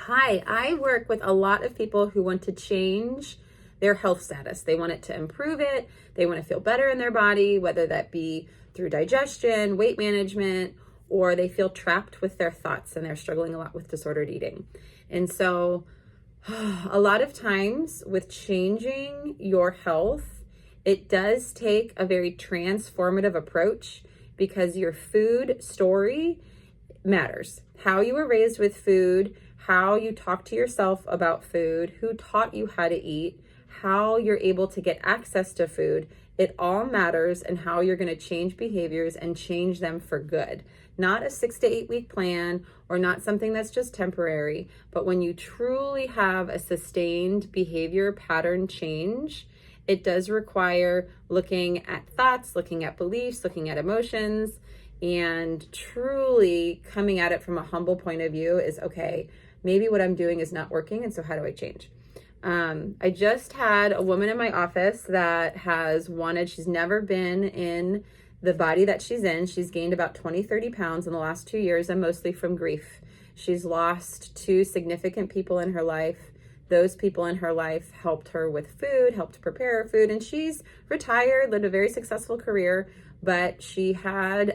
Hi, I work with a lot of people who want to change their health status. They want it to improve it. They want to feel better in their body, whether that be through digestion, weight management, or they feel trapped with their thoughts and they're struggling a lot with disordered eating. And so a lot of times with changing your health, it does take a very transformative approach because your food story matters. How you were raised with food, how you talk to yourself about food, who taught you how to eat, how you're able to get access to food, it all matters, and how you're going to change behaviors and change them for good. Not a 6 to 8 week plan or not something that's just temporary, but when you truly have a sustained behavior pattern change, it does require looking at thoughts, looking at beliefs, looking at emotions, and truly coming at it from a humble point of view is, okay, maybe what I'm doing is not working, and so how do I change? I just had a woman in my office that she's never been in the body that she's in. She's gained about 20-30 pounds in the last 2 years, and mostly from grief. She's lost 2 significant people in her life. Those people in her life helped her with food, helped prepare her food, and she's retired, lived a very successful career, but she had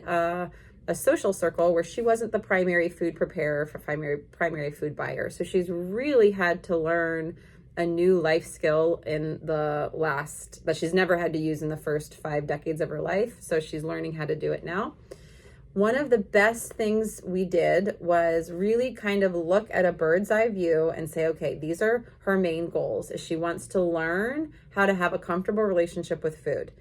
a social circle where she wasn't the primary food preparer for primary food buyer. So she's really had to learn a new life skill that she's never had to use in the first 5 decades of her life. So she's learning how to do it now. One of the best things we did was really kind of look at a bird's eye view and say, okay, these are her main goals. Is she wants to learn how to have a comfortable relationship with food.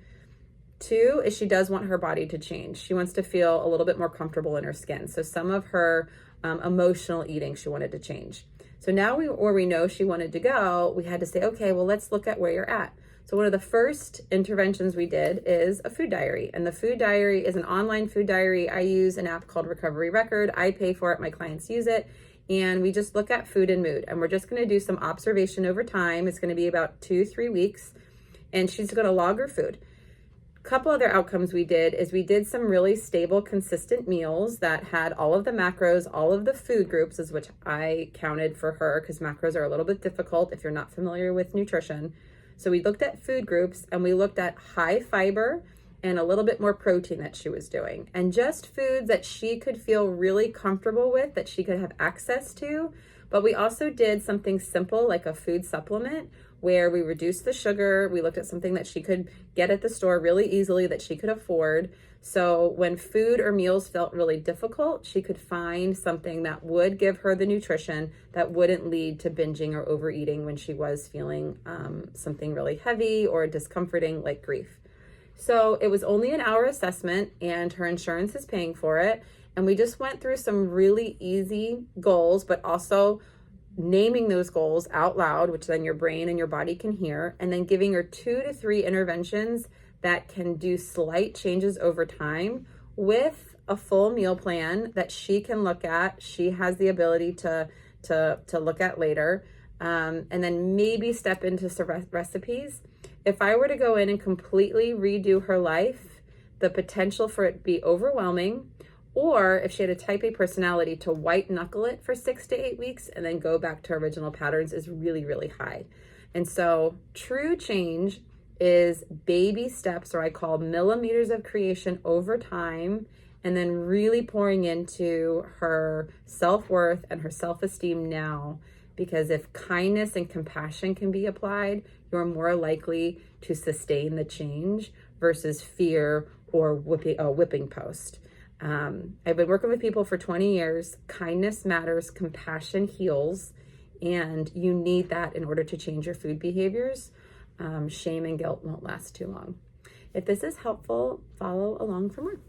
2 is she does want her body to change. She wants to feel a little bit more comfortable in her skin. So some of her emotional eating she wanted to change. So now where we know she wanted to go, we had to say, okay, well, let's look at where you're at. So one of the first interventions we did is a food diary. And the food diary is an online food diary. I use an app called Recovery Record. I pay for it. My clients use it. And we just look at food and mood. And we're just going to do some observation over time. It's going to be about 2-3 weeks. And she's going to log her food. Couple other outcomes we did is we did some really stable, consistent meals that had all of the macros, all of the food groups, is which I counted for her because macros are a little bit difficult if you're not familiar with nutrition. So we looked at food groups and we looked at high fiber and a little bit more protein that she was doing, and just foods that she could feel really comfortable with, that she could have access to. But we also did something simple like a food supplement where we reduced the sugar. We looked at something that she could get at the store really easily that she could afford. So when food or meals felt really difficult, she could find something that would give her the nutrition that wouldn't lead to binging or overeating when she was feeling something really heavy or discomforting like grief. So it was only an hour assessment and her insurance is paying for it. And we just went through some really easy goals, but also naming those goals out loud, which then your brain and your body can hear, and then giving her 2 to 3 interventions that can do slight changes over time with a full meal plan that she can look at. She has the ability to look at later, and then maybe step into some recipes. If I were to go in and completely redo her life, the potential for it to be overwhelming. Or if she had a type A personality, to white knuckle it for 6 to 8 weeks and then go back to original patterns is really, really high. And so true change is baby steps, or I call millimeters of creation over time, and then really pouring into her self-worth and her self-esteem now. Because if kindness and compassion can be applied, you're more likely to sustain the change versus fear or whipping post. I've been working with people for 20 years. Kindness matters, compassion heals, and you need that in order to change your food behaviors. Shame and guilt won't last too long. If this is helpful, follow along for more.